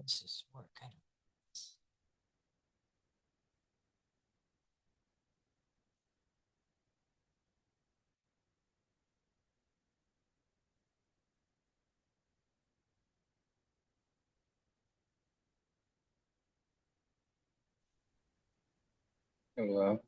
does this work? I don't. Hello.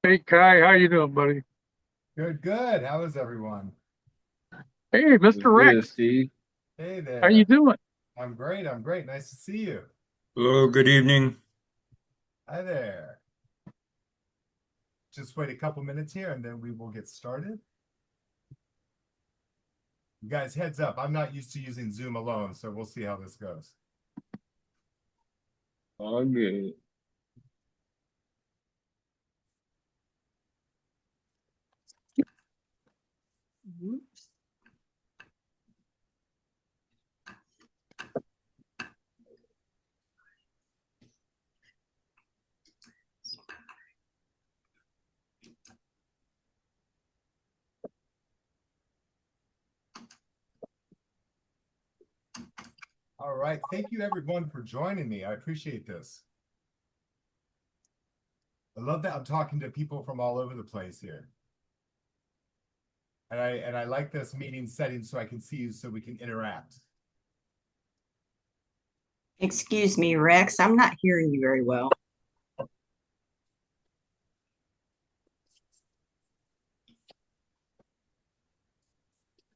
Hey Kai, how you doing, buddy? Good, good. How is everyone? Hey, Mr. Good, Rex, Hey Steve. how you there. doing? I'm great. I'm great. Nice to see you. Hello, good evening. Hi there. Just wait a couple minutes here and then we will get started. You guys, heads up. I'm not used to using Zoom alone, so we'll see how this goes. All good. All right. Thank you everyone for joining me. I appreciate this. I love that I'm talking to people from all over the place here. And I like this meeting setting so I can see you so we can interact. Excuse me, Rex, I'm not hearing you very well.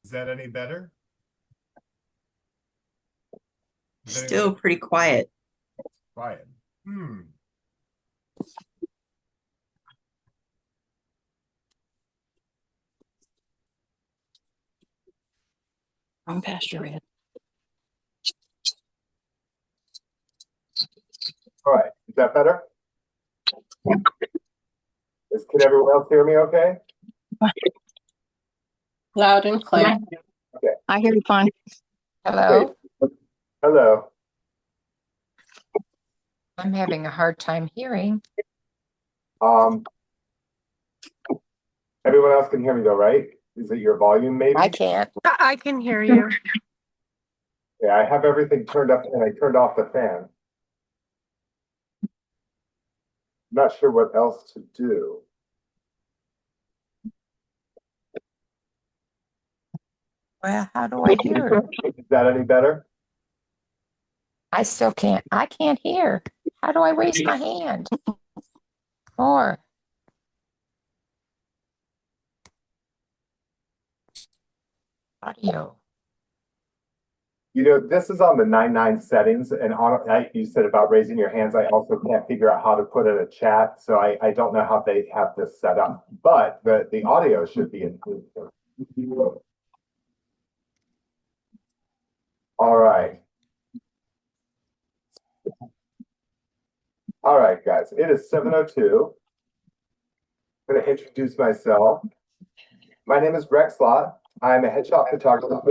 Is that any better? Still pretty quiet. Quiet. I'm Pastor Ed. All right. Is that better? Can everyone else hear me okay? Loud and clear. Okay. I hear you fine. Hello. Great. Hello. I'm having a hard time hearing. Everyone else can hear me though, right? Is it your volume maybe? I can't. I can hear you. Yeah, I have everything turned up and I turned off the fan. Not sure what else to do. Well, how do I hear? Is that any better? I still can't. I can't hear. How do I raise my hand? Or audio. You know, this is on the 9.9 settings, and you said about raising your hands. I also can't figure out how to put in a chat, so I don't know how they have this set up. But the audio should be included. All right. All right, guys. It is 7:02. I'm going to introduce myself. My name is Rex Lott. I'm a headshot photographer.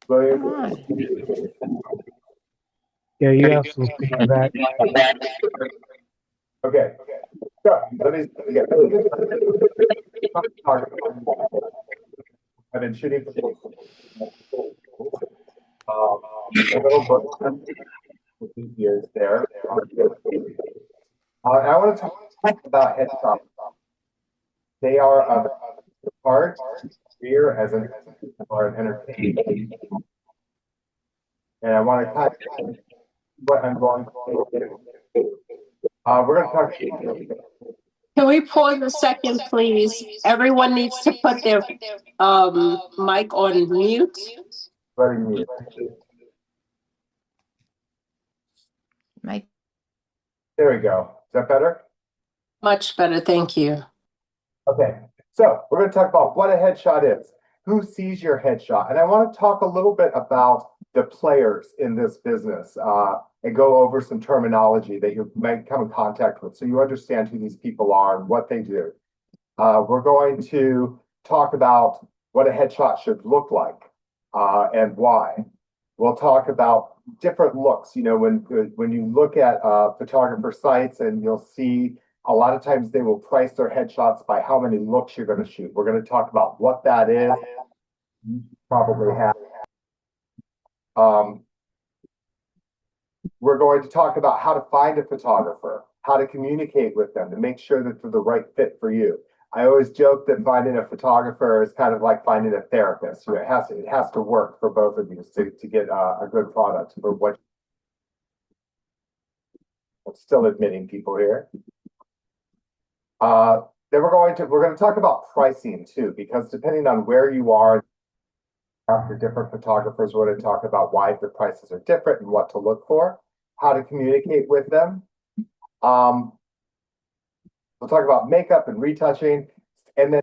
William? Come on. Yeah, you have some feedback. Okay. So let me get. I've been shooting a little book for 2 years there. I want to talk about headshots. They are a part career as an or an entertainment. And I want to kind of what I'm going to do. We're going to talk. Can we pause a second, please? Everyone needs to put their mic on mute. Very mute. My There we go. Is that better? Much better, thank you. Okay, so we're going to talk about what a headshot is. Who sees your headshot? And I want to talk a little bit about the players in this business and go over some terminology that you might come in contact with so you understand who these people are and what they do. We're going to talk about what a headshot should look like and why. We'll talk about different looks. You know, when you look at photographer sites and you'll see a lot of times they will price their headshots by how many looks you're going to shoot. We're going to talk about what that is. You probably have. We're going to talk about how to find a photographer, how to communicate with them to make sure that they're the right fit for you. I always joke that finding a photographer is kind of like finding a therapist. It has to work for both of you to get a good product for what. I'm still admitting people here. Then we're going to talk about pricing too, because depending on where you are, after different photographers, we're going to talk about why the prices are different and what to look for, how to communicate with them. We'll talk about makeup and retouching, and then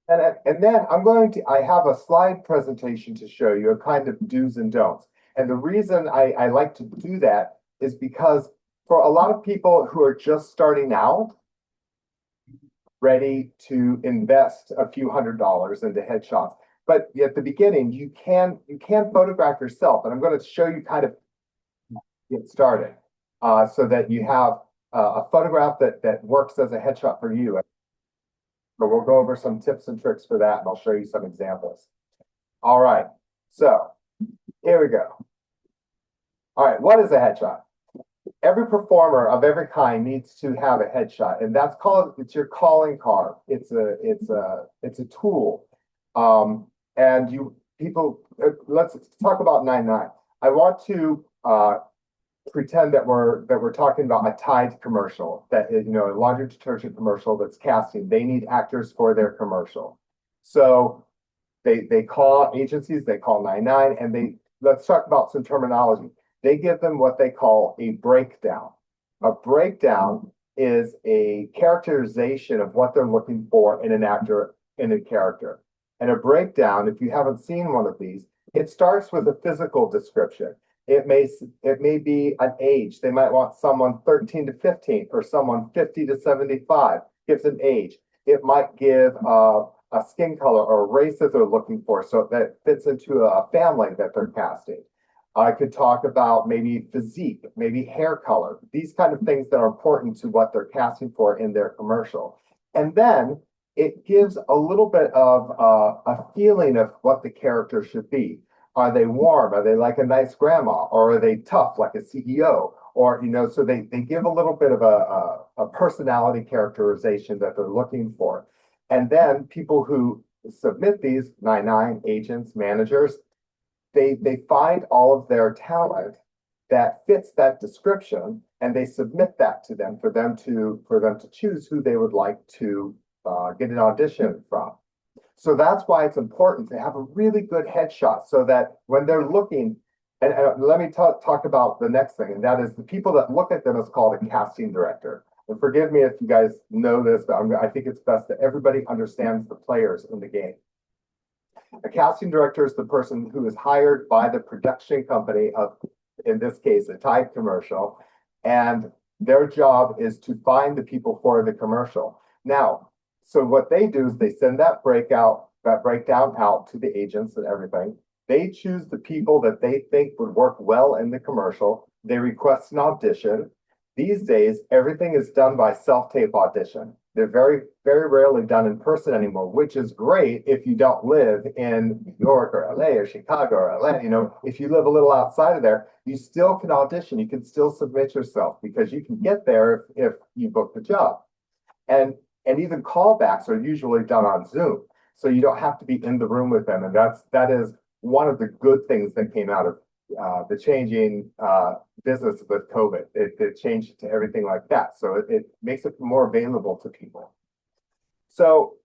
I have a slide presentation to show you of kind of do's and don'ts. And the reason I like to do that is because for a lot of people who are just starting out, ready to invest a few $100s into headshots. But at the beginning, you can photograph yourself, and I'm going to show you kind of get started so that you have a photograph that works as a headshot for you. So we'll go over some tips and tricks for that, and I'll show you some examples. All right, so here we go. All right, what is a headshot? Every performer of every kind needs to have a headshot, and it's your calling card. It's a tool. Let's talk about 99. I want to pretend that we're talking about a Tide commercial, that is, you know, a laundry detergent commercial that's casting. They need actors for their commercial. So they call agencies, they call 99, and let's talk about some terminology. They give them what they call a breakdown. A breakdown is a characterization of what they're looking for in an actor, in a character. And a breakdown, if you haven't seen one of these, it starts with a physical description. It may be an age. They might want someone 13 to 15 or someone 50 to 75, gives an age. It might give a skin color or a race that they're looking for, so that fits into a family that they're casting. I could talk about maybe physique, maybe hair color, these kind of things that are important to what they're casting for in their commercial. And then it gives a little bit of a feeling of what the character should be. Are they warm? Are they like a nice grandma? Or are they tough like a CEO? Or, you know, so they give a little bit of a personality characterization that they're looking for. And then people who submit these 99 agents, managers, they find all of their talent that fits that description, and they submit that to them for them to choose who they would like to get an audition from. So that's why it's important to have a really good headshot, so that when they're looking, and let me talk about the next thing, and that is the people that look at them is called a casting director. And forgive me if you guys know this, but I think it's best that everybody understands the players in the game. A casting director is the person who is hired by the production company of in this case, a Tide commercial, and their job is to find the people for the commercial. Now, so what they do is they send that breakdown out to the agents and everything. They choose the people that they think would work well in the commercial. They request an audition. These days, everything is done by self-tape audition. They're very, very rarely done in person anymore, which is great if you don't live in New York or LA or Chicago or Atlanta. You know, if you live a little outside of there, you still can audition. You can still submit yourself because you can get there if you book the job. And even callbacks are usually done on Zoom. So you don't have to be in the room with them. And that is one of the good things that came out of the changing business with COVID. It changed it to everything like that. So it makes it more available to people. So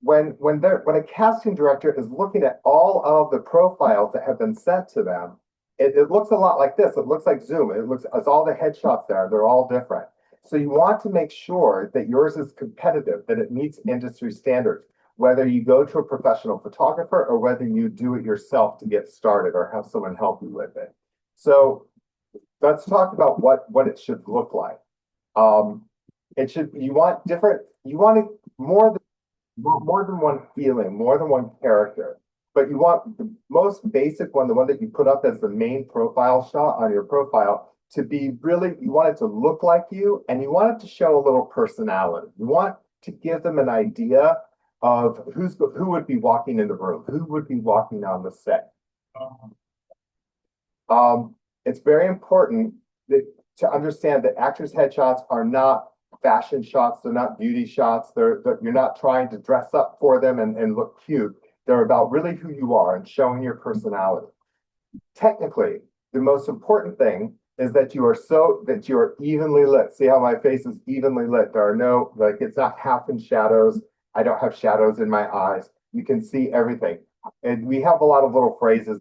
when a casting director is looking at all of the profiles that have been sent to them, it looks a lot like this. It looks like Zoom. It's all the headshots there. They're all different. So you want to make sure that yours is competitive, that it meets industry standards, whether you go to a professional photographer or whether you do it yourself to get started or have someone help you with it. So let's talk about what it should look like. You want more than one feeling, more than one character, but you want the most basic one, the one that you put up as the main profile shot on your profile, to be really, you want it to look like you, and you want it to show a little personality. You want to give them an idea of who would be walking in the room, who would be walking on the set. It's very important to understand that actors' headshots are not fashion shots. They're not beauty shots. You're not trying to dress up for them and look cute. They're about really who you are and showing your personality. Technically, the most important thing is that you are evenly lit. See how my face is evenly lit? There are no, like, it's not half in shadows. I don't have shadows in my eyes. You can see everything. And we have a lot of little phrases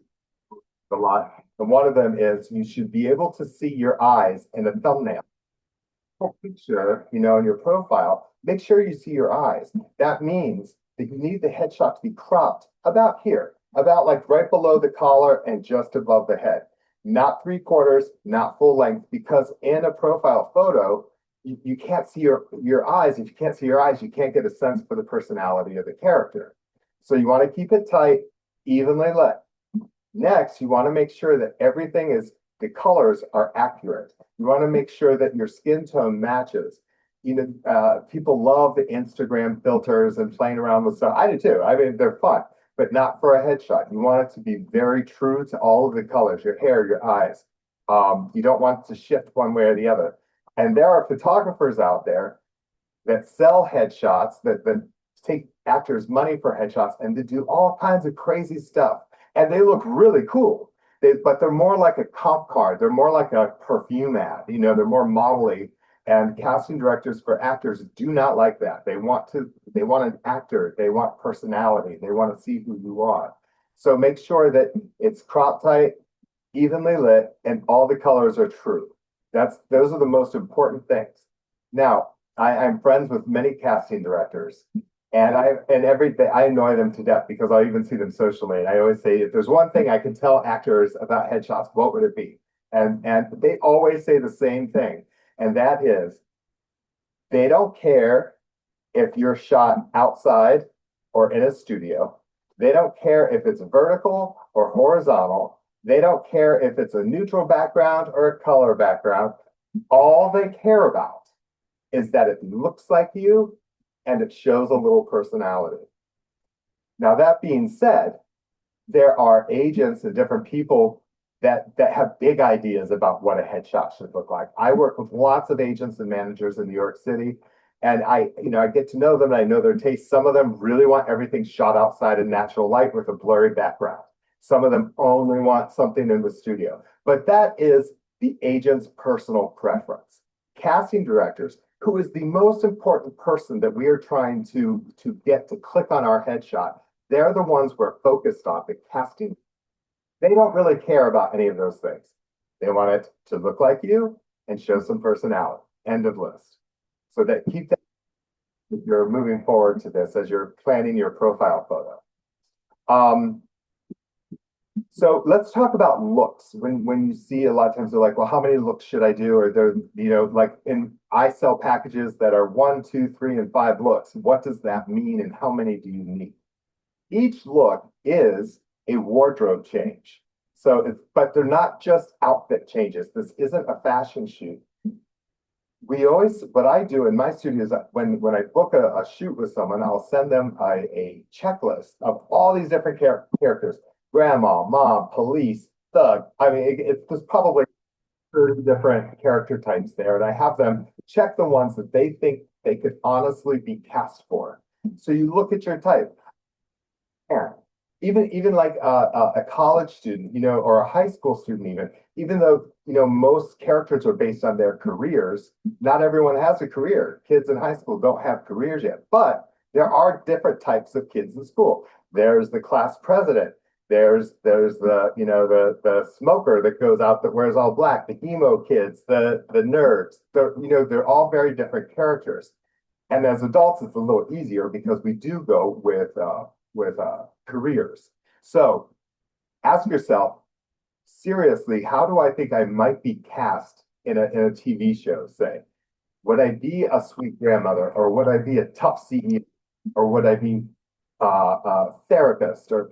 a lot. And one of them is you should be able to see your eyes in a thumbnail. Picture, in your profile, make sure you see your eyes. That means that you need the headshot to be cropped about here, about like right below the collar and just above the head. Not 3/4, not full length, because in a profile photo, you can't see your eyes. If you can't see your eyes, you can't get a sense for the personality of the character. So you want to keep it tight, evenly lit. Next, you want to make sure that the colors are accurate. You want to make sure that your skin tone matches. People love the Instagram filters and playing around with stuff. I do too. I mean, they're fun, but not for a headshot. You want it to be very true to all of the colors, your hair, your eyes. You don't want to shift one way or the other. And there are photographers out there that sell headshots, that take actors money for headshots, and they do all kinds of crazy stuff. And they look really cool. But they're more like a comp card. They're more like a perfume ad. They're more modelly. And casting directors for actors do not like that. They want an actor. They want personality. They want to see who you are. So make sure that it's crop tight, evenly lit, and all the colors are true. Those are the most important things. Now, I'm friends with many casting directors, and every day I annoy them to death because I even see them socially. And I always say, if there's one thing I can tell actors about headshots, what would it be? And they always say the same thing, and that is, they don't care if you're shot outside or in a studio. They don't care if it's vertical or horizontal. They don't care if it's a neutral background or a color background. All they care about is that it looks like you and it shows a little personality. Now, that being said, there are agents and different people that have big ideas about what a headshot should look like. I work with lots of agents and managers in New York City, and I get to know them and I know their tastes. Some of them really want everything shot outside in natural light with a blurry background. Some of them only want something in the studio, but that is the agent's personal preference. Casting directors, who is the most important person that we are trying to get to click on our headshot, they're the ones we're focused on, the casting. They don't really care about any of those things. They want it to look like you and show some personality. End of list. So keep that if you're moving forward to this as you're planning your profile photo. So let's talk about looks. When you see a lot of times they're like, well, how many looks should I do? Or they're, like I sell packages that are 1, 2, 3, and 5 looks. What does that mean and how many do you need? Each look is a wardrobe change. But they're not just outfit changes. This isn't a fashion shoot. What I do in my studio is when I book a shoot with someone, I'll send them a checklist of all these different characters: grandma, mom, police, thug. I mean, there's probably 30 different character types there, and I have them check the ones that they think they could honestly be cast for. So you look at your type. Yeah. Even like a college student, or a high school student, even though, most characters are based on their careers, not everyone has a career. Kids in high school don't have careers yet, but there are different types of kids in school. There's the class president. There's the smoker that goes out that wears all black, the emo kids, the nerds. They're all very different characters. And as adults, it's a little easier because we do go with careers. So ask yourself, seriously, how do I think I might be cast in a TV show, say? Would I be a sweet grandmother, or would I be a tough CEO, or would I be a therapist, or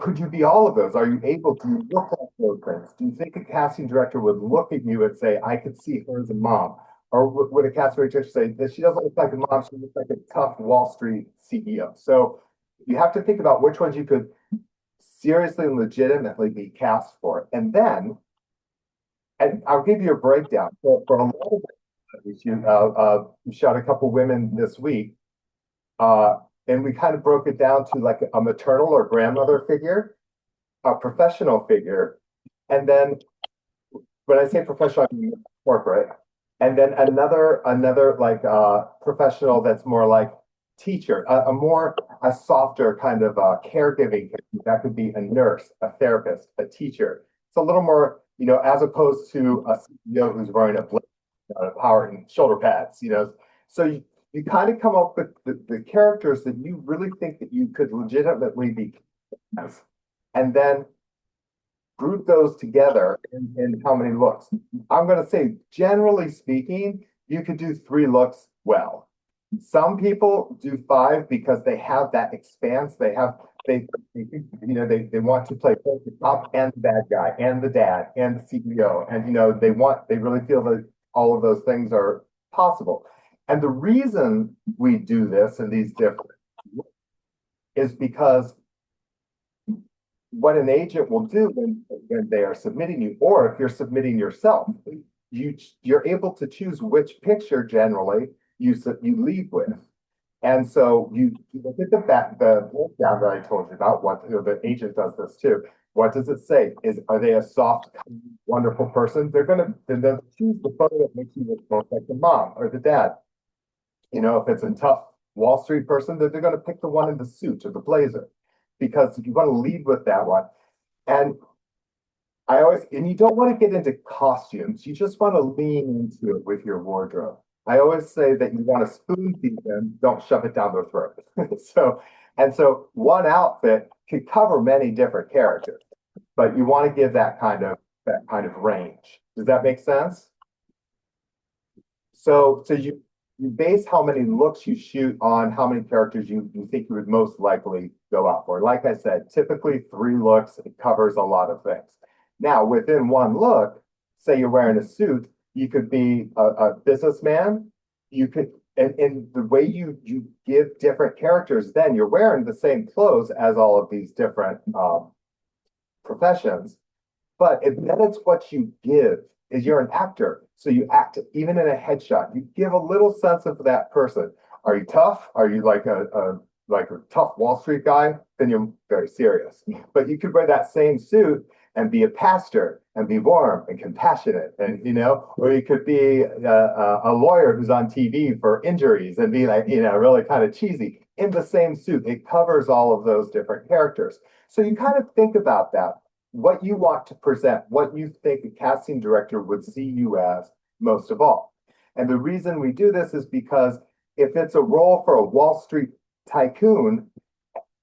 could you be all of those? Are you able to look at those things? Do you think a casting director would look at you and say, I could see her as a mom? Or would a casting director say that she doesn't look like a mom, she looks like a tough Wall Street CEO? So you have to think about which ones you could seriously and legitimately be cast for. And I'll give you a breakdown. So for a lot of we shot a couple women this week, and we kind of broke it down to like a maternal or grandmother figure, a professional figure, and then when I say professional, I mean corporate. And then another like professional that's more like teacher, a softer kind of caregiving. That could be a nurse, a therapist, a teacher. It's a little more, as opposed to a CEO who's wearing a power and shoulder pads. So you kind of come up with the characters that you really think that you could legitimately be as, and then group those together in how many looks. I'm going to say, generally speaking, you could do 3 looks well. Some people do 5 because they have that expanse. They want to play both the top and the bad guy and the dad and the CEO. And, they really feel that all of those things are possible. And the reason we do this in these different is because what an agent will do when they are submitting you, or if you're submitting yourself, you're able to choose which picture generally you lead with. And so you look at the breakdown that I told you about. What the agent does this too. What does it say? Are they a soft, wonderful person? They'll choose the photo that makes you look most like the mom or the dad. If it's a tough Wall Street person, they're going to pick the one in the suit or the blazer, because you want to lead with that one. And you don't want to get into costumes. You just want to lean into it with your wardrobe. I always say that you want to spoon feed them, don't shove it down their throat. So one outfit could cover many different characters, but you want to give that kind of range. Does that make sense? So you base how many looks you shoot on how many characters you think you would most likely go out for. Like I said, typically 3 looks, it covers a lot of things. Now, within one look, say you're wearing a suit, you could be a businessman. You could, and the way you give different characters, then you're wearing the same clothes as all of these different professions, but then it's what you give. Is you're an actor, so you act. Even in a headshot, you give a little sense of that person. Are you tough? Are you like a tough Wall Street guy? Then you're very serious. But you could wear that same suit and be a pastor and be warm and compassionate, and or you could be a lawyer who's on TV for injuries and be like, really kind of cheesy in the same suit. It covers all of those different characters. So you kind of think about that. What you want to present, what you think a casting director would see you as most of all. And the reason we do this is because if it's a role for a Wall Street tycoon,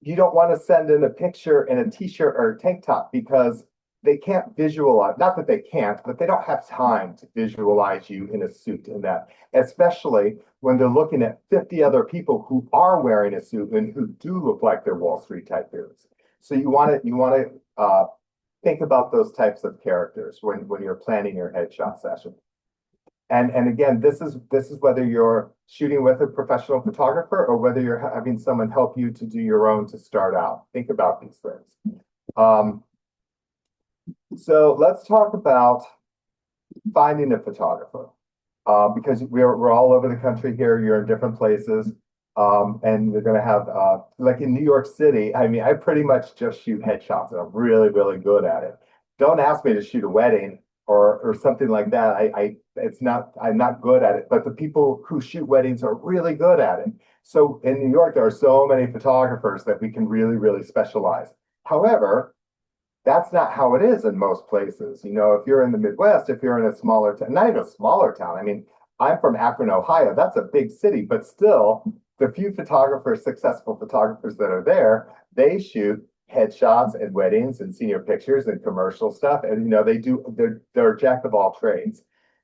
you don't want to send in a picture in a t-shirt or a tank top because they can't visualize, not that they can't, but they don't have time to visualize you in a suit in that, especially when they're looking at 50 other people who are wearing a suit and who do look like they're Wall Street type dudes. So you want to think about those types of characters when you're planning your headshot session. And again, this is whether you're shooting with a professional photographer or whether you're having someone help you to do your own to start out. Think about these things. So let's talk about finding a photographer, because we're all over the country here. You're in different places, and you're going to have like in New York City. I mean, I pretty much just shoot headshots, and I'm really, really good at it. Don't ask me to shoot a wedding or something like that. I'm not good at it. But the people who shoot weddings are really good at it. So in New York, there are so many photographers that we can really, really specialize. However, that's not how it is in most places. You know, if you're in the Midwest, if you're in a smaller town, not even a smaller town. I mean, I'm from Akron, Ohio. That's a big city, but still, the few photographers, successful photographers that are there, they shoot headshots and weddings and senior pictures and commercial stuff. And, you know, they're a jack of all trades.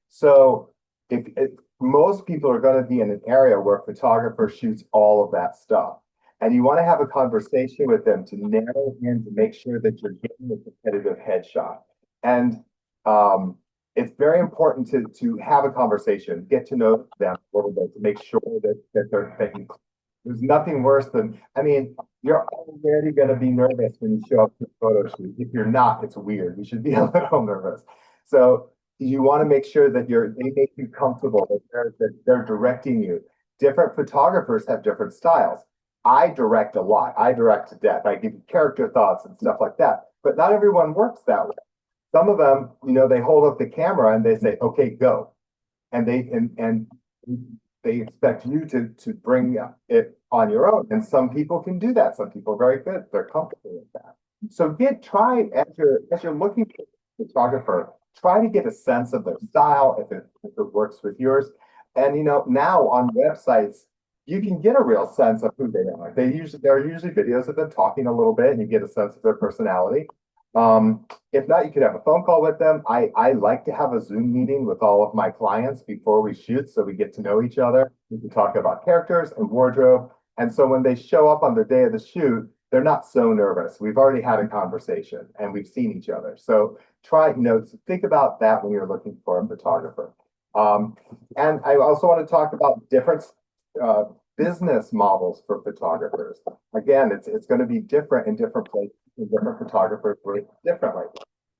So if most people are going to be in an area where a photographer shoots all of that stuff. And you want to have a conversation with them to narrow in to make sure that you're getting a competitive headshot. And it's very important to have a conversation, get to know them a little bit to make sure that they're thinking. There's nothing worse than, I mean, you're already going to be nervous when you show up to a photo shoot. If you're not, it's weird. You should be a little nervous. So you want to make sure that they make you comfortable, that they're directing you. Different photographers have different styles. I direct a lot. I direct to death. I give you character thoughts and stuff like that. But not everyone works that way. Some of them, you know, they hold up the camera and they say, "Okay, go," and they expect you to bring it on your own. And some people can do that. Some people are very good. They're comfortable with that. So try as you're looking for a photographer, try to get a sense of their style if it works with yours. And you know, now on websites, you can get a real sense of who they are. There are usually videos of them talking a little bit, and you get a sense of their personality. If not, you could have a phone call with them. I like to have a Zoom meeting with all of my clients before we shoot, so we get to know each other. We can talk about characters and wardrobe. And so when they show up on the day of the shoot, they're not so nervous. We've already had a conversation and we've seen each other. So think about that when you're looking for a photographer. And I also want to talk about different business models for photographers. Again, it's going to be different in different places, and different photographers work differently.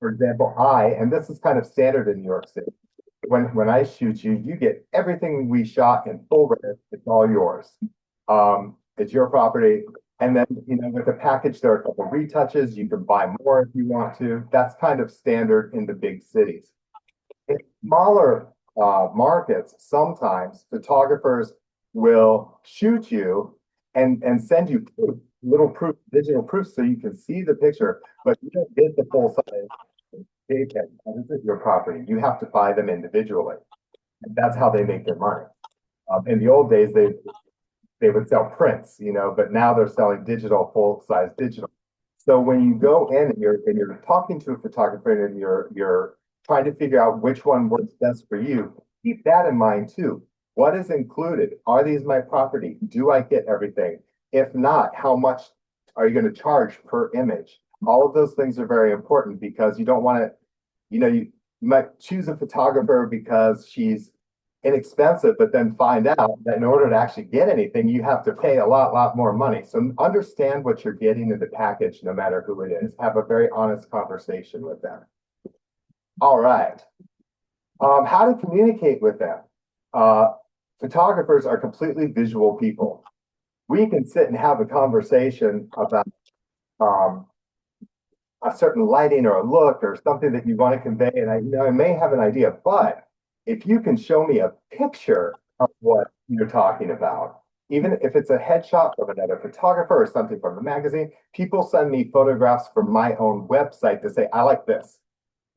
For example, and this is kind of standard in New York City, when I shoot you, you get everything we shot in full res. It's all yours. It's your property. And then, you know, with the package, there are a couple retouches. You can buy more if you want to. That's kind of standard in the big cities. In smaller markets, sometimes photographers will shoot you and send you proof, digital proof, so you can see the picture, but you don't get the full size JPEG. This is your property. You have to buy them individually. And that's how they make their money. In the old days, they would sell prints, you know, but now they're selling digital, full size digital. So when you go in and you're talking to a photographer and you're trying to figure out which one works best for you, keep that in mind too. What is included? Are these my property? Do I get everything? If not, how much are you going to charge per image? All of those things are very important because you don't want to, you know, you might choose a photographer because she's inexpensive, but then find out that in order to actually get anything, you have to pay a lot more money. So understand what you're getting in the package, no matter who it is. Have a very honest conversation with them. All right. How to communicate with them. Photographers are completely visual people. We can sit and have a conversation about a certain lighting or a look or something that you want to convey, and I may have an idea, but if you can show me a picture of what you're talking about, even if it's a headshot from another photographer or something from a magazine, people send me photographs from my own website to say, I like this.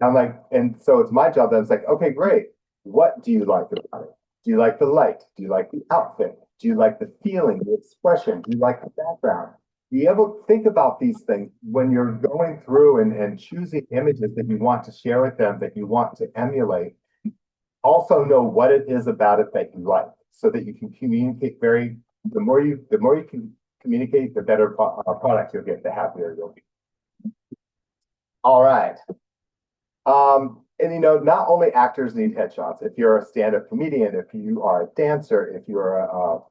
I'm like, and so it's my job then. It's like, okay, great. What do you like about it? Do you like the light? Do you like the outfit? Do you like the feeling, the expression? Do you like the background? be able to think about these things when you're going through and choosing images that you want to share with them, that you want to emulate. Also know what it is about it that you like, so that you can communicate the more you can communicate, the better product you'll get, the happier you'll be. All right. And you know, not only actors need headshots. If you're a stand-up comedian, if you are a dancer, if you're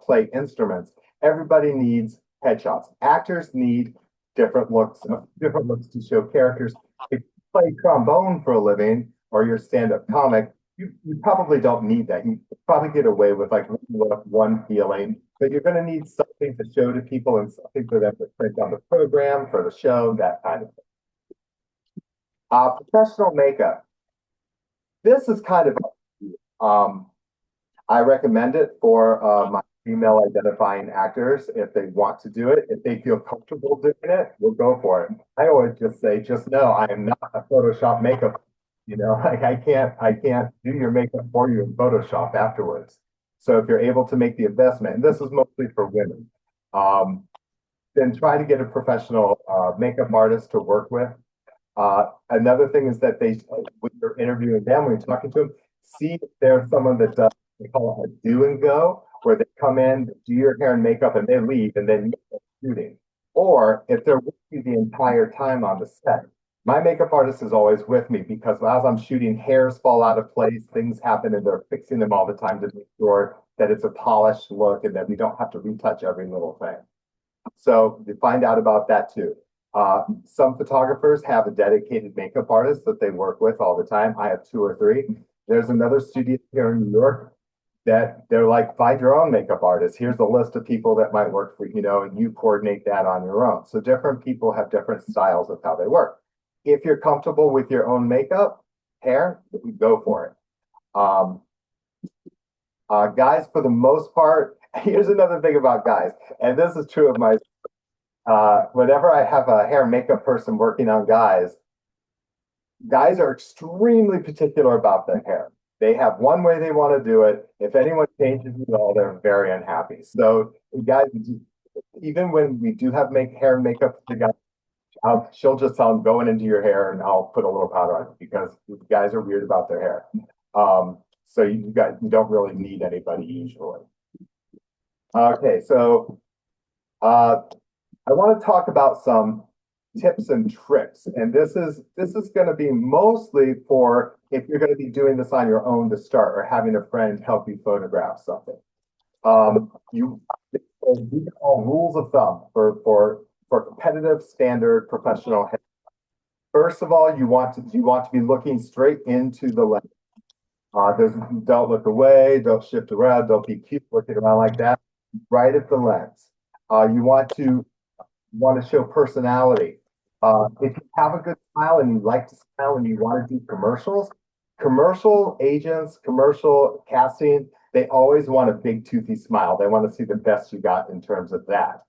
play instruments, everybody needs headshots. Actors need different looks to show characters. If you play trombone for a living or you're a stand-up comic, you probably don't need that. You probably get away with like one feeling, but you're going to need something to show to people and something for them to print on the program, for the show, that kind of thing. Professional makeup. This is kind of, I recommend it for my female identifying actors if they want to do it. If they feel comfortable doing it, we'll go for it. I always just say, just know I am not a Photoshop makeup. You know, like I can't do your makeup for you in Photoshop afterwards. So if you're able to make the investment, and this is mostly for women, then try to get a professional makeup artist to work with. Another thing is that when you're interviewing them, when you're talking to them, see if there's someone that does, they call it a do and go, where they come in, do your hair and makeup, and they leave, and then you're shooting. Or if they're with you the entire time on the set. My makeup artist is always with me because as I'm shooting, hairs fall out of place, things happen, and they're fixing them all the time to make sure that it's a polished look and that we don't have to retouch every little thing. So you find out about that too. Some photographers have a dedicated makeup artist that they work with all the time. I have 2 or 3. There's another studio here in New York that they're like, find your own makeup artist. Here's a list of people that might work for you know, and you coordinate that on your own. So different people have different styles of how they work. If you're comfortable with your own makeup, hair, go for it. Guys, for the most part, here's another thing about guys, and this is true of my. Whenever I have a hair and makeup person working on guys are extremely particular about their hair. They have one way they want to do it. If anyone changes it at all, they're very unhappy. So guys, even when we do have hair and makeup for the guys, she'll just tell them going into your hair and I'll put a little powder on it because guys are weird about their hair. So you don't really need anybody usually. Okay, so I want to talk about some tips and tricks, and this is going to be mostly for if you're going to be doing this on your own to start or having a friend help you photograph something. These are all rules of thumb for competitive standard professional head. First of all, you want to be looking straight into the lens. Don't look away, don't shift around, don't be cute looking around like that. Right at the lens. You want to show personality. If you have a good smile and you like to smile and you want to do commercials, commercial agents, commercial casting, they always want a big toothy smile. They want to see the best you got in terms of that.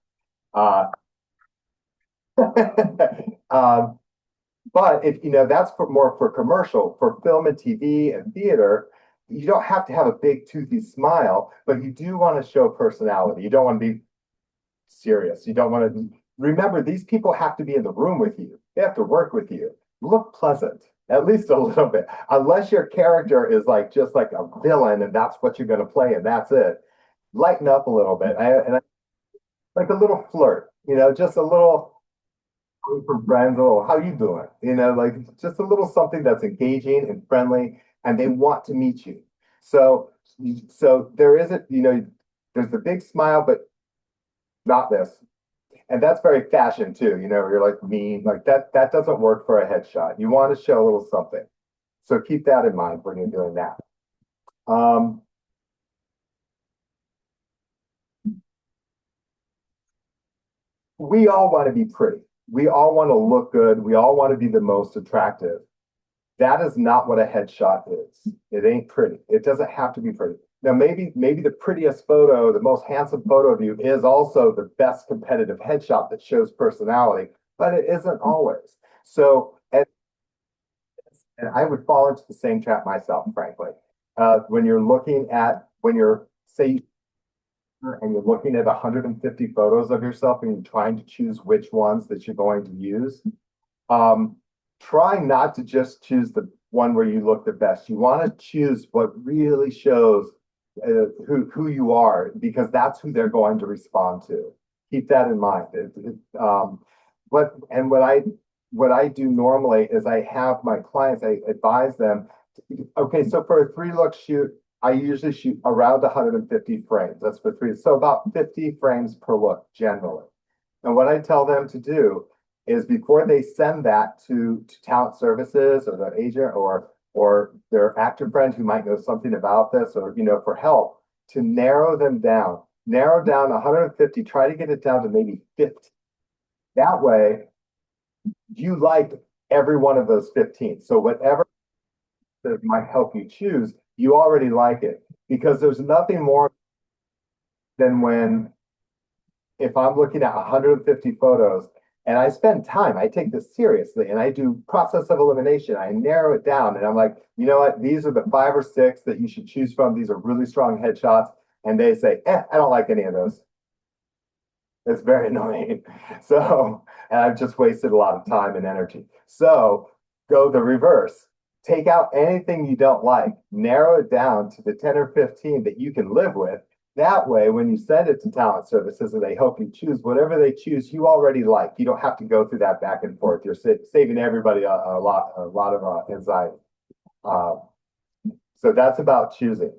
But if you know that's more for commercial, for film and TV and theater, you don't have to have a big toothy smile, but you do want to show personality. You don't want to be serious. You don't want to remember these people have to be in the room with you. They have to work with you. Look pleasant, at least a little bit. Unless your character is like just like a villain and that's what you're going to play and that's it. Lighten up a little bit. Like a little flirt, you know, just a little for friends, oh, how you doing? You know, like just a little something that's engaging and friendly, and they want to meet you. So there isn't, you know, there's the big smile, but not this. And that's very fashion too, you know, you're like mean, like that doesn't work for a headshot. You want to show a little something. So keep that in mind when you're doing that. We all want to be pretty. We all want to look good. We all want to be the most attractive. That is not what a headshot is. It ain't pretty. It doesn't have to be pretty. Now, maybe the prettiest photo, the most handsome photo of you is also the best competitive headshot that shows personality, but it isn't always. So, and I would fall into the same trap myself, frankly. When you're looking at, say, and you're looking at 150 photos of yourself and you're trying to choose which ones that you're going to use, try not to just choose the one where you look the best. You want to choose what really shows who you are, because that's who they're going to respond to. Keep that in mind. What I do normally is I have my clients, I advise them, okay, so for a 3-look shoot, I usually shoot around 150 frames. That's for 3. So about 50 frames per look generally. And what I tell them to do is before they send that to talent services or their agent or their actor friend who might know something about this, or for help, to narrow them down. Narrow down 150, try to get it down to maybe 50. That way, you like every one of those 15. So whatever that might help you choose, you already like it. Because there's nothing more than if I'm looking at 150 photos and I spend time, I take this seriously and I do process of elimination. I narrow it down and I'm like, you know what? These are the 5 or 6 that you should choose from. These are really strong headshots. And they say, I don't like any of those. It's very annoying. So, and I've just wasted a lot of time and energy. So go the reverse. Take out anything you don't like, narrow it down to the 10 or 15 that you can live with. That way, when you send it to talent services and they help you choose whatever they choose, you already like. You don't have to go through that back and forth. You're saving everybody a lot of anxiety. So that's about choosing.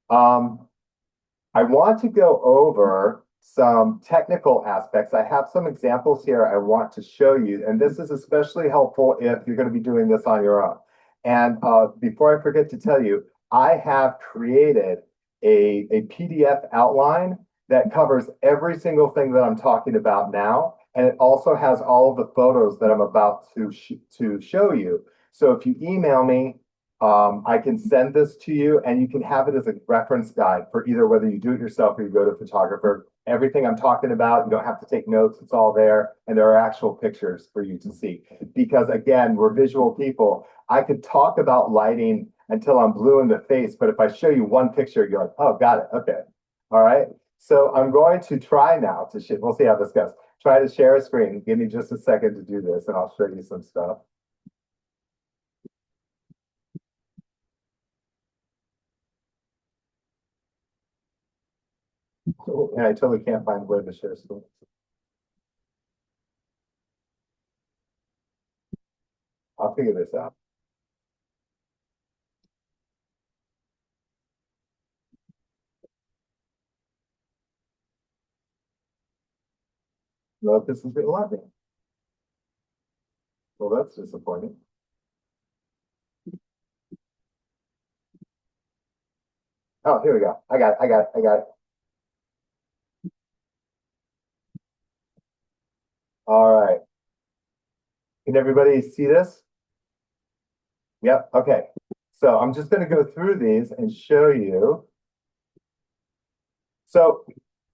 I want to go over some technical aspects. I have some examples here I want to show you, and this is especially helpful if you're going to be doing this on your own. And before I forget to tell you, I have created a PDF outline that covers every single thing that I'm talking about now. And it also has all of the photos that I'm about to show you. So if you email me, I can send this to you and you can have it as a reference guide for either whether you do it yourself or you go to a photographer. Everything I'm talking about, you don't have to take notes, it's all there. And there are actual pictures for you to see. Because again, we're visual people. I could talk about lighting until I'm blue in the face, but if I show you one picture, you're like, oh, got it, okay. All right, so I'm going to try now to, we'll see how this goes. Try to share a screen. Give me just a second to do this and I'll show you some stuff. And I totally can't find where to share screen. I'll figure this out. No, this is a let me. Well, that's disappointing. Oh, here we go. I got it. All right. Can everybody see this? Yep, okay. So I'm just going to go through these and show you. So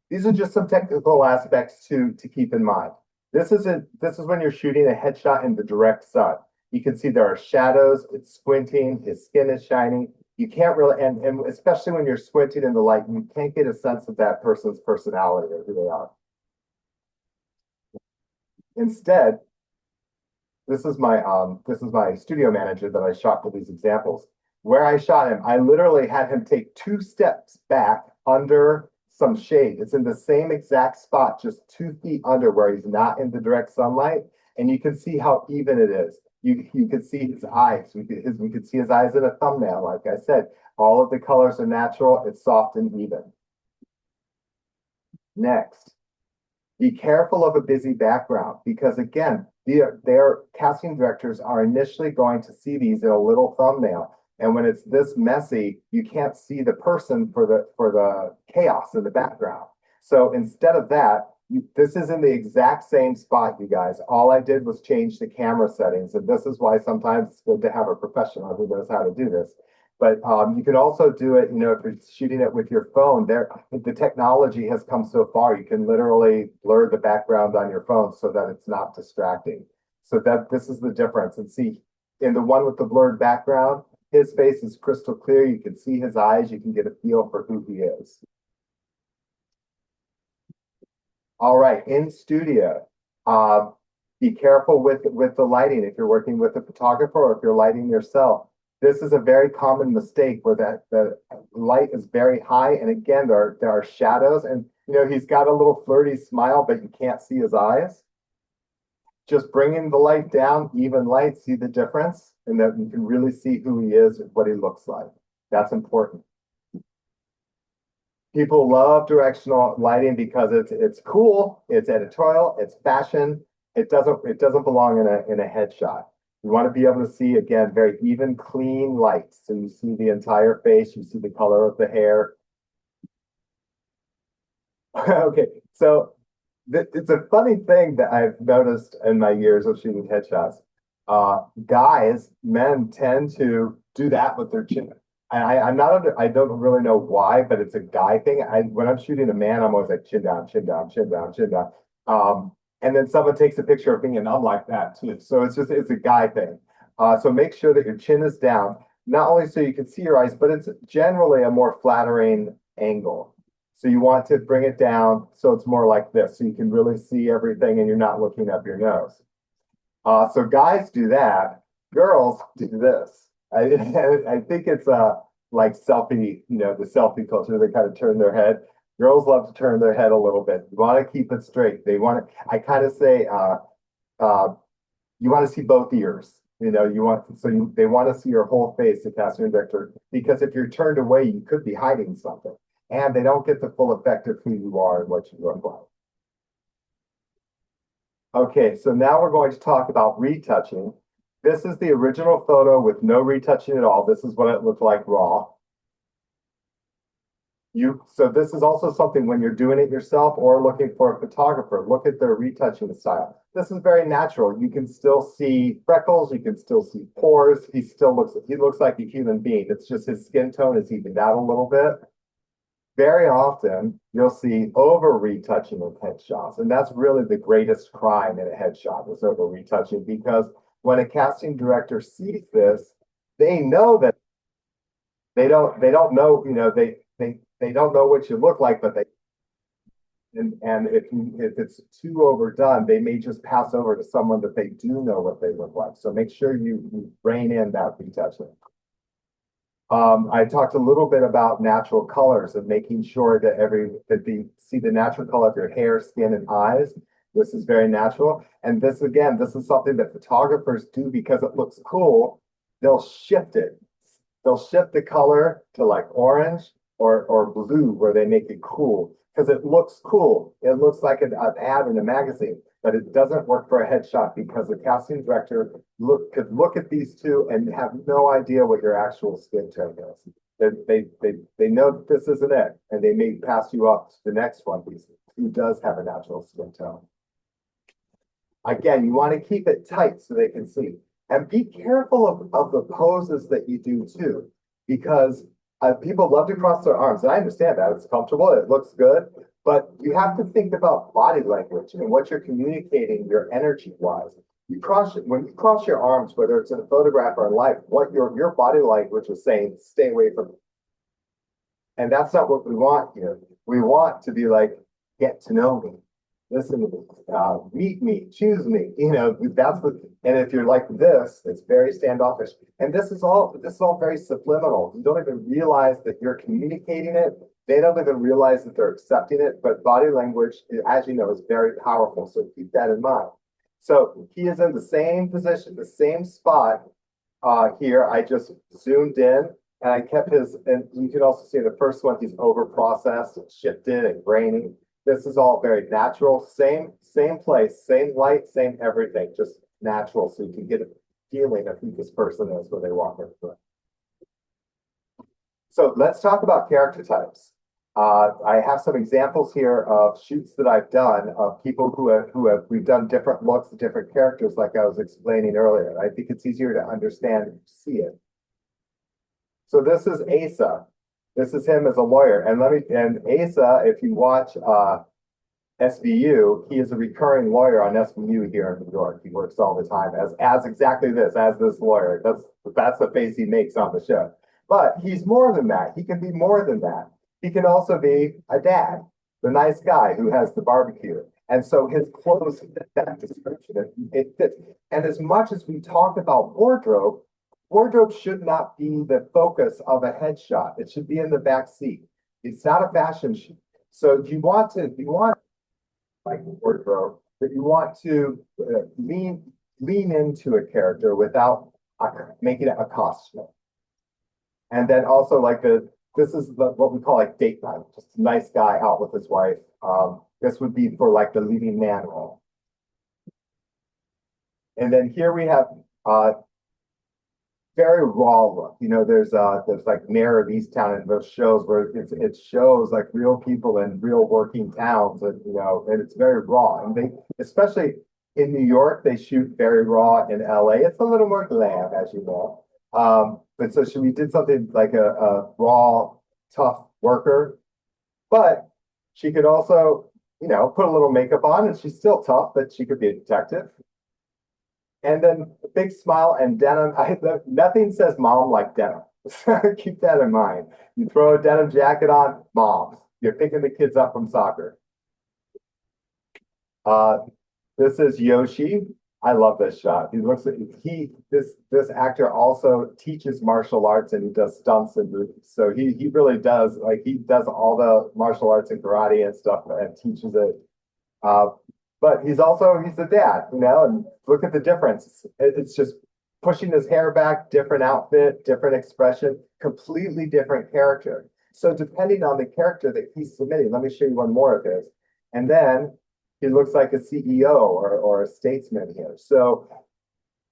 these are just some technical aspects to keep in mind. This is when you're shooting a headshot in the direct sun. You can see there are shadows, it's squinting, his skin is shining. You can't really, and especially when you're squinting in the light, you can't get a sense of that person's personality or who they are. Instead, this is my studio manager that I shot for these examples. Where I shot him, I literally had him take 2 steps back under some shade. It's in the same exact spot, just 2 feet under where he's not in the direct sunlight. And you can see how even it is. You can see his eyes. We could see his eyes in a thumbnail. Like I said, all of the colors are natural. It's soft and even. Next, be careful of a busy background because again, their casting directors are initially going to see these in a little thumbnail. And when it's this messy, you can't see the person for the chaos in the background. So instead of that, this is in the exact same spot, you guys. All I did was change the camera settings. And this is why sometimes it's good to have a professional who knows how to do this. But you can also do it, if you're shooting it with your phone, the technology has come so far, you can literally blur the background on your phone so that it's not distracting. So this is the difference. And see, in the one with the blurred background, his face is crystal clear. You can see his eyes. You can get a feel for who he is. All right, in studio, be careful with the lighting if you're working with a photographer or if you're lighting yourself. This is a very common mistake where the light is very high, and again, there are shadows, and he's got a little flirty smile, but you can't see his eyes. Just bringing the light down, even light, see the difference, and that you can really see who he is and what he looks like. That's important. People love directional lighting because it's cool, it's editorial, it's fashion. It doesn't belong in a headshot. You want to be able to see, again, very even, clean lights. So you see the entire face, you see the color of the hair. Okay, so it's a funny thing that I've noticed in my years of shooting headshots. Men tend to do that with their chin. And I don't really know why, but it's a guy thing. When I'm shooting a man, I'm always like chin down, chin down, chin down, chin down. And then someone takes a picture of me and I'm like that too. So it's a guy thing. So make sure that your chin is down, not only so you can see your eyes, but it's generally a more flattering angle. So you want to bring it down so it's more like this, so you can really see everything and you're not looking up your nose. So guys do that. Girls do this. I think it's like selfie, the selfie culture. They kind of turn their head. Girls love to turn their head a little bit. You want to keep it straight. They want to. I kind of say, you want to see both ears. They want to see your whole face, the casting director, because if you're turned away, you could be hiding something, and they don't get the full effect of who you are and what you look like. Okay, so now we're going to talk about retouching. This is the original photo with no retouching at all. This is what it looked like raw. So this is also something when you're doing it yourself or looking for a photographer, look at their retouching style. This is very natural. You can still see freckles, you can still see pores. He looks like a human being. It's just his skin tone is evened out a little bit. Very often you'll see over retouching of headshots, and that's really the greatest crime in a headshot is over retouching, because when a casting director sees this, they know that they don't know, they don't know what you look like, but and if it's too overdone, they may just pass over to someone that they do know what they look like. So make sure you rein in that retouching. I talked a little bit about natural colors and making sure that they see the natural color of your hair, skin, and eyes. This is very natural. And this is something that photographers do because it looks cool. They'll shift it. They'll shift the color to like orange or blue, where they make it cool because it looks cool. It looks like an ad in a magazine, but it doesn't work for a headshot because the casting director could look at these two and have no idea what your actual skin tone is. They know that this isn't it, and they may pass you up to the next one who does have a natural skin tone. Again, you want to keep it tight so they can see. And be careful of the poses that you do too, because people love to cross their arms. And I understand that. It's comfortable, it looks good, but you have to think about body language and what you're communicating, your energy-wise. When you cross your arms, whether it's in a photograph or in life, what your body language is saying, stay away from me. And that's not what we want here. We want to be like, get to know me. Listen to me, meet me, choose me. That's what. And if you're like this, it's very standoffish. And this is all very subliminal. You don't even realize that you're communicating it. They don't even realize that they're accepting it. But body language, as you know, is very powerful. So keep that in mind. So he is in the same position, the same spot here. I just zoomed in and I kept and you can also see in the first one, he's over processed and shifted and grainy. This is all very natural, same place, same light, same everything, just natural, so you can get a feeling of who this person is when they walk into it. So let's talk about character types. I have some examples here of shoots that I've done of people we've done different looks, different characters, like I was explaining earlier. I think it's easier to understand if you see it. So this is Asa. This is him as a lawyer. And Asa, if you watch SVU, he is a recurring lawyer on SVU here in New York. He works all the time as exactly this, as this lawyer. That's the face he makes on the show. But he's more than that. He can be more than that. He can also be a dad, the nice guy who has the barbecue. And so his clothes fit that description. It fits. And as much as we talk about wardrobe, wardrobe should not be the focus of a headshot. It should be in the back seat. It's not a fashion shoot. So you want like wardrobe, but you want to lean into a character without making it a costume. And then also like this is what we call like date night, just a nice guy out with his wife. This would be for like the leading man role. And then here we have very raw look. You know, there's like Mayor of Easttown and those shows where it shows like real people in real working towns, and you know, and it's very raw. And they, especially in New York, they shoot very raw. In LA, it's a little more glam, as you know. But so we did something like a raw, tough worker, but she could also, you know, put a little makeup on, and she's still tough, but she could be a detective. And then a big smile and denim. Nothing says mom like denim. Keep that in mind. You throw a denim jacket on, mom. You're picking the kids up from soccer. This is Yoshi. I love this shot. He looks at this actor also teaches martial arts, and he does stunts in movies. So he really does, like, he does all the martial arts and karate and stuff and teaches it. But he's a dad, you know, and look at the difference. It's just pushing his hair back, different outfit, different expression, completely different character. So depending on the character that he's submitting, let me show you one more of his. And then he looks like a CEO or a statesman here. So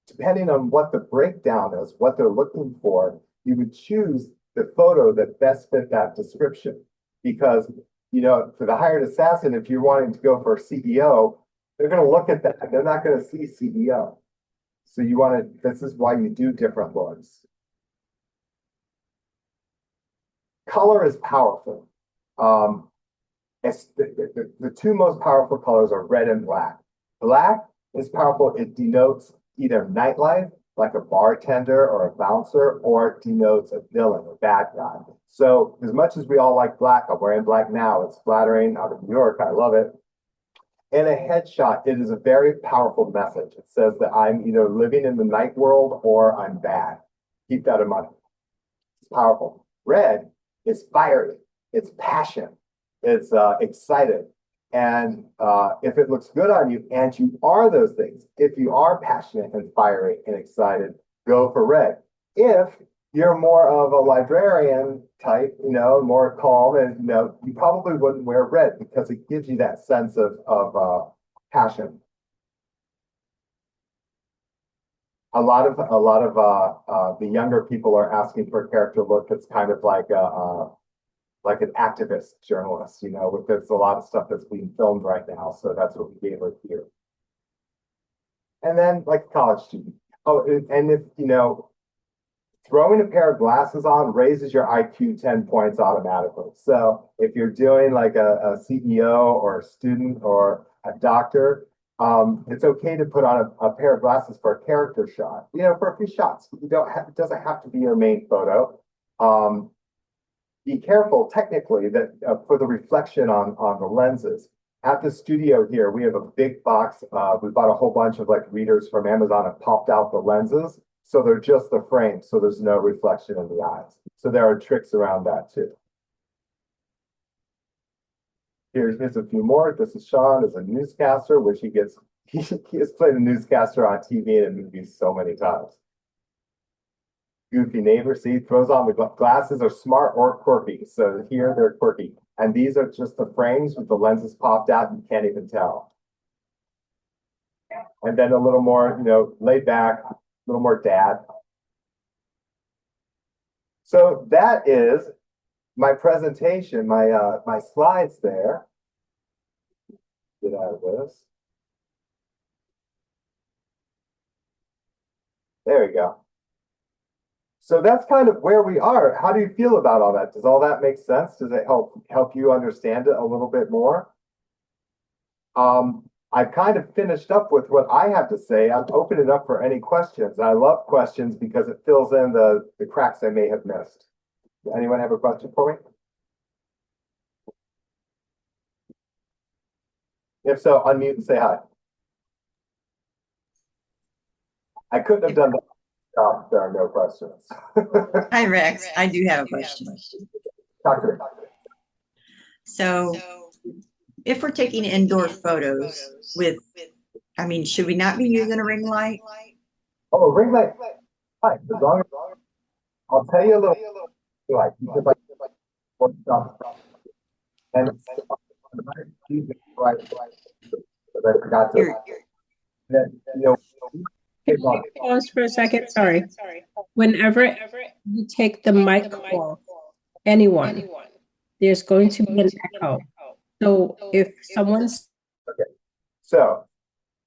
depending on what the breakdown is, what they're looking for, you would choose the photo that best fit that description. Because, you know, for the hired assassin, if you're wanting to go for a CEO, they're going to look at that. They're not going to see CEO. So you want to, this is why you do different looks. Color is powerful. The two most powerful colors are red and black. Black is powerful. It denotes either nightlife, like a bartender or a bouncer, or it denotes a villain, a bad guy. So as much as we all like black, I'm wearing black now. It's flattering. Out of New York, I love it. In a headshot, it is a very powerful message. It says that I'm either living in the night world or I'm bad. Keep that in mind. It's powerful. Red is fiery. It's passion. It's excited. And if it looks good on you, and you are those things, if you are passionate and fiery and excited, go for red. If you're more of a librarian type, you know, more calm, and you know, you probably wouldn't wear red because it gives you that sense of passion. A lot of the younger people are asking for a character look that's kind of like an activist journalist, you know, there's a lot of stuff that's being filmed right now, so that's what we gave her here. And then like a college student. Oh, and if, you know, throwing a pair of glasses on raises your IQ 10 points automatically. So if you're doing like a CEO or a student or a doctor, it's okay to put on a pair of glasses for a character shot, you know, for a few shots. You don't have, it doesn't have to be your main photo. Be careful technically that for the reflection on the lenses. At the studio here, we have a big box. We bought a whole bunch of like readers from Amazon and popped out the lenses. So they're just the frame, so there's no reflection in the eyes. So there are tricks around that too. Here's a few more. This is Sean as a newscaster, which he has played a newscaster on TV and in movies so many times. Goofy neighbor, see, throws on the glasses are smart or quirky. So here they're quirky. And these are just the frames with the lenses popped out, and you can't even tell. And then a little more, you know, laid back, a little more dad. So that is my presentation, my slides there. Get out of this. There we go. So that's kind of where we are. How do you feel about all that? Does all that make sense? Does it help you understand it a little bit more? I've kind of finished up with what I have to say. I'm opening up for any questions. I love questions because it fills in the cracks I may have missed. Does anyone have a question for me? If so, unmute and say hi. I couldn't have done that. There are no questions. Hi, Rex. I do have a question. Talk to me. So if we're taking indoor photos with, I mean, should we not be using a ring light? Oh, ring light. Hi, as long as I'll tell you a little like because I work stuff and right. But I forgot to. You're- Then, Can we pause for a second? Sorry. Whenever you take the mic off, anyone, there's going to be an echo. So if someone's So,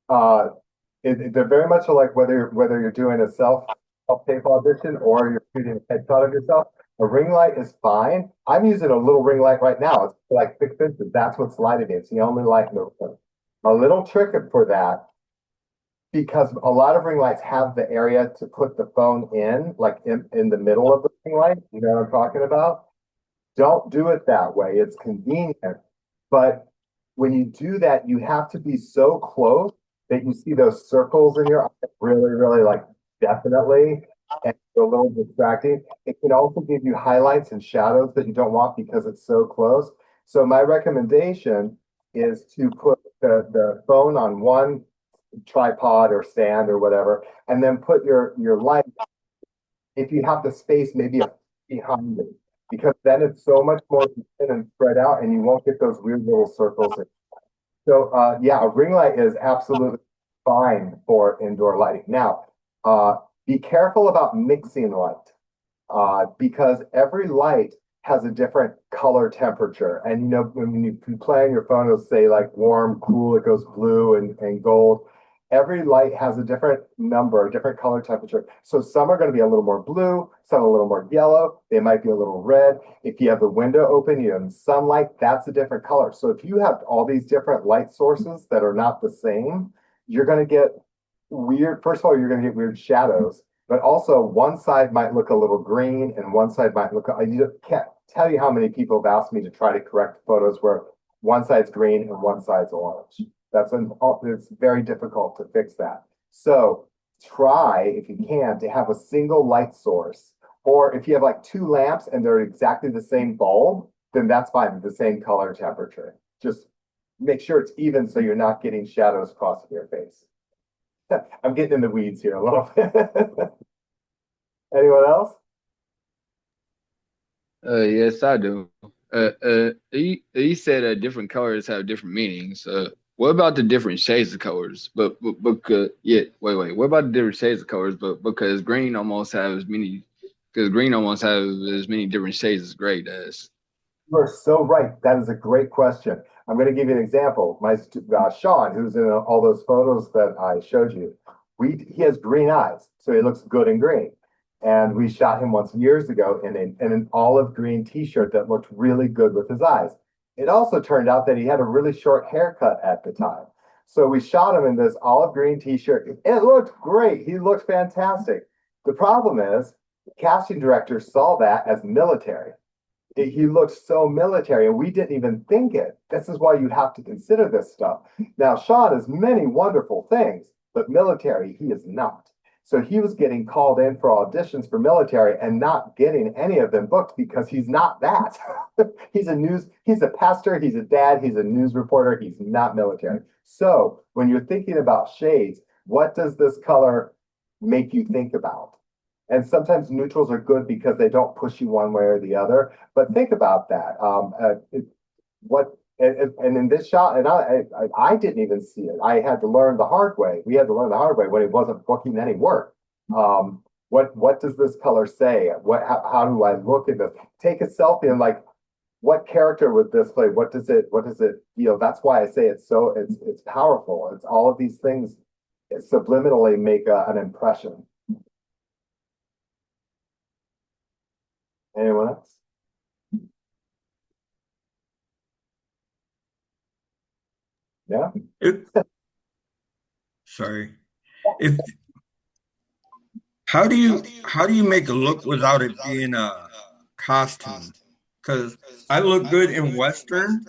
they're very much alike whether you're doing a self-tape audition or you're shooting a headshot of yourself. A ring light is fine. I'm using a little ring light right now. It's like 6 inches. That's what's lighting it. It's the only light in the room. A little trick for that, because a lot of ring lights have the area to put the phone in, like in the middle of the ring light. You know what I'm talking about? Don't do it that way. It's convenient. But when you do that, you have to be so close that you see those circles in your eye really, really like definitely, and it's a little distracting. It can also give you highlights and shadows that you don't want because it's so close. So my recommendation is to put the phone on one tripod or stand or whatever, and then put your light, if you have the space, maybe behind it, because then it's so much more thin and spread out, and you won't get those weird little circles. So, yeah, a ring light is absolutely fine for indoor lighting. Now, be careful about mixing light, because every light has a different color temperature. And you know, when you play on your phone, it'll say like warm, cool, it goes blue and gold. Every light has a different number, a different color temperature. So some are going to be a little more blue, some a little more yellow. They might be a little red. If you have the window open, you have sunlight, that's a different color. So if you have all these different light sources that are not the same, you're going to get weird. First of all, you're going to get weird shadows, but also one side might look a little green and one side might look, I can't tell you how many people have asked me to try to correct photos where one side's green and one side's orange. It's very difficult to fix that. So try, if you can, to have a single light source. Or if you have like two lamps and they're exactly the same bulb, then that's fine, the same color temperature. Just make sure it's even so you're not getting shadows crossing your face. I'm getting in the weeds here a little bit. Anyone else? Yes, I do. You said different colors have different meanings. What about the different shades of colors? But yeah, wait. What about the different shades of colors? But because green almost has as many different shades as gray does. You are so right. That is a great question. I'm going to give you an example. My Sean, who's in all those photos that I showed you, he has green eyes, so he looks good in green. And we shot him once years ago in an olive green T-shirt that looked really good with his eyes. It also turned out that he had a really short haircut at the time. So we shot him in this olive green T-shirt. It looked great. He looked fantastic. The problem is, the casting director saw that as military. He looked so military, and we didn't even think it. This is why you have to consider this stuff. Now, Sean is many wonderful things, but military, he is not. So he was getting called in for auditions for military and not getting any of them booked because he's not that. He's a pastor, he's a dad, he's a news reporter, he's not military. So when you're thinking about shades, what does this color make you think about? And sometimes neutrals are good because they don't push you one way or the other. But think about that. And in this shot, and I didn't even see it. I had to learn the hard way. We had to learn the hard way when it wasn't booking any work. What does this color say? How do I look at this? Take a selfie and like, what character would this play? What does it feel? That's why I say it's powerful. It's all of these things subliminally make an impression. Anyone else? Yeah. Sorry. How do you make a look without it being a costume? Because I look good in Western,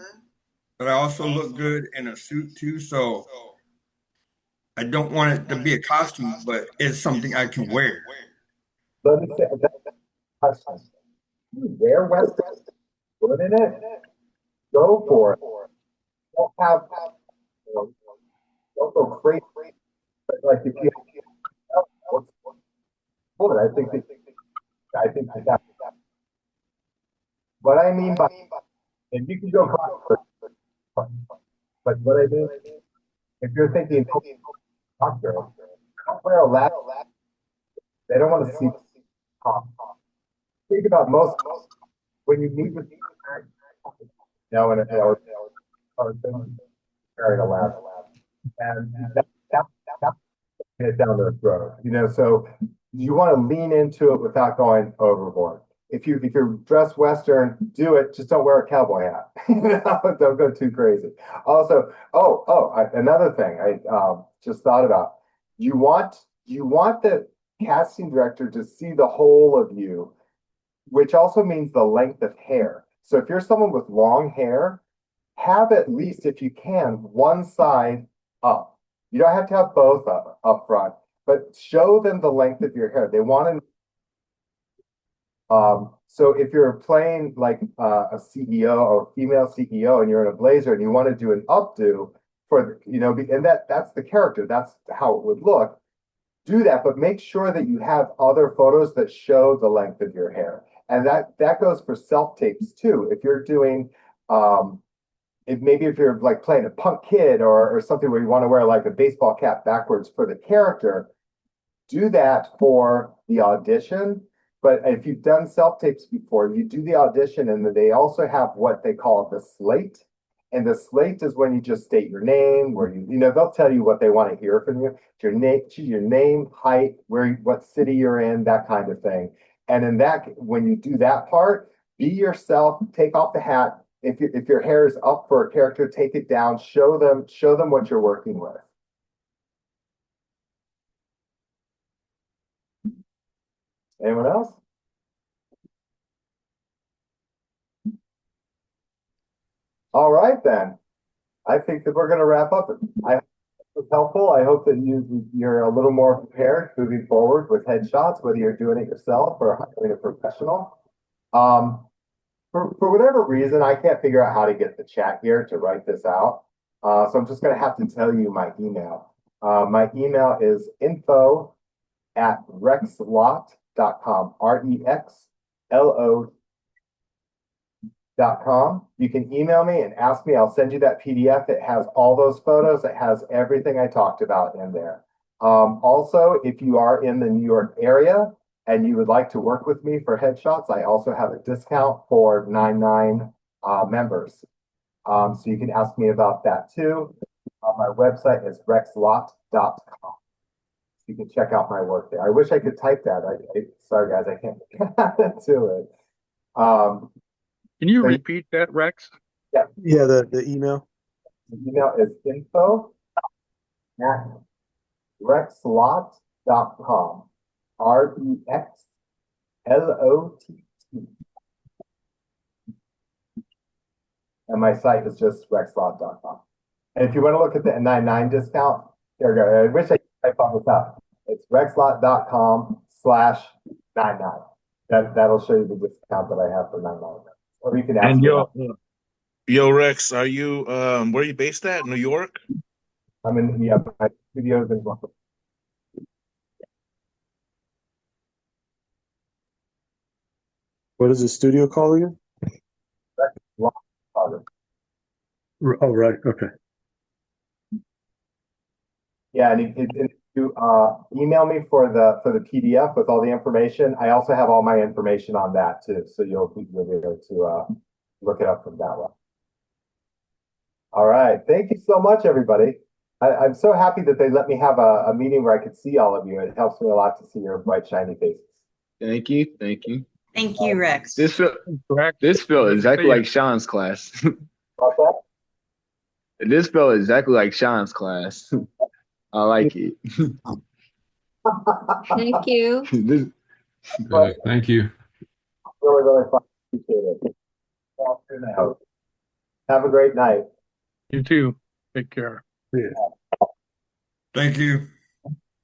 but when I'm in a costume, I look like a clown. So how do you make it look without it being a costume? Well, that's a great question. I'm going to give you an example. My Sean, who's in all those photos that I showed you, he has green eyes, so he looks good in green. And we had to learn the hard way. We had to learn the hard way when it wasn't booking any work. What does this color say? How do I look at this? Take a selfie and like, what character would this play? What does it feel? That's why I say it's powerful. It's all of these things but I also look good in a suit too. So I don't want it to be a costume, but it's something I can wear. Let me say that's a question. You wear Western, good in it, go for it. Don't have, you know, don't go crazy. But like if you, well, I think that, what I mean by, and you can go, but what I mean, if you're thinking, doctor, don't wear a lab, they don't want to see top. Think about most, when you meet with, in or carrying a lab, and that it down their throat, so you want to lean into it without going overboard. If you're dressed Western, do it. Just don't wear a cowboy hat. Don't go too crazy. Also, another thing I just thought about. You want the casting director to see the whole of you, which also means the length of hair. So if you're someone with long hair, have at least, if you can, one side up. You don't have to have both up front, but show them the length of your hair. They want to. So if you're playing like a CEO or female CEO and you're in a blazer and you want to do an updo for, and that's the character, that's how it would look. Do that, but make sure that you have other photos that show the length of your hair. And that goes for self-tapes too. If you're doing, if you're like playing a punk kid or something where you want to wear like a baseball cap backwards for the character, do that for the audition. But if you've done self-tapes before, you do the audition and then they also have what they call the slate. And the slate is when you just state your name, where they'll tell you what they want to hear from you. Your name, height, what city you're in, that kind of thing. And in when you do that part, be yourself, take off the hat. If your hair is up for a character, take it down, show them what you're working with. Anyone else? All right, then. I think that we're going to wrap up. I hope it was helpful. I hope that you're a little more prepared moving forward with headshots, whether you're doing it yourself or hiring a professional. For whatever reason, I can't figure out how to get the chat here to write this out. So I'm just going to have to tell you my email. My email is info@rexlott.com, REXLO.com. You can email me and ask me. I'll send you that PDF. It has all those photos. It has everything I talked about in there. Also, if you are in the New York area and you would like to work with me for headshots, I also have a discount for 99 members. So you can ask me about that too. My website is rexlott.com. You can check out my work there. I wish I could type that. Sorry guys, I can't do it. Can you repeat that, Rex? Yeah. Yeah, the email. The email is info@rexlott.com. REXLOTT. And my site is just rexlott.com. And if you want to look at the 99 discount, there we go. I wish I could type all this out. It's rexlott.com/99. That'll show you the discount that I have for 99. Or you can ask And me. yo, Rex, are you where are you based at? New York? I'm in my studio's in Brooklyn. What is the studio called again? Oh, right. Okay. Yeah, and if you email me for the PDF with all the information, I also have all my information on that too. So you'll be able to look it up from that way. All right. Thank you so much, everybody. I'm so happy that they let me have a meeting where I could see all of you. It helps me a lot to see your bright, shiny faces. Thank you. Thank you. Thank you, Rex. This feels exactly like Sean's class. What's that? This felt exactly like Sean's class. I like it. Thank you. Thank you. Really, really fun. Appreciate it. Have a great night. You too. Take care. Yeah. Thank you.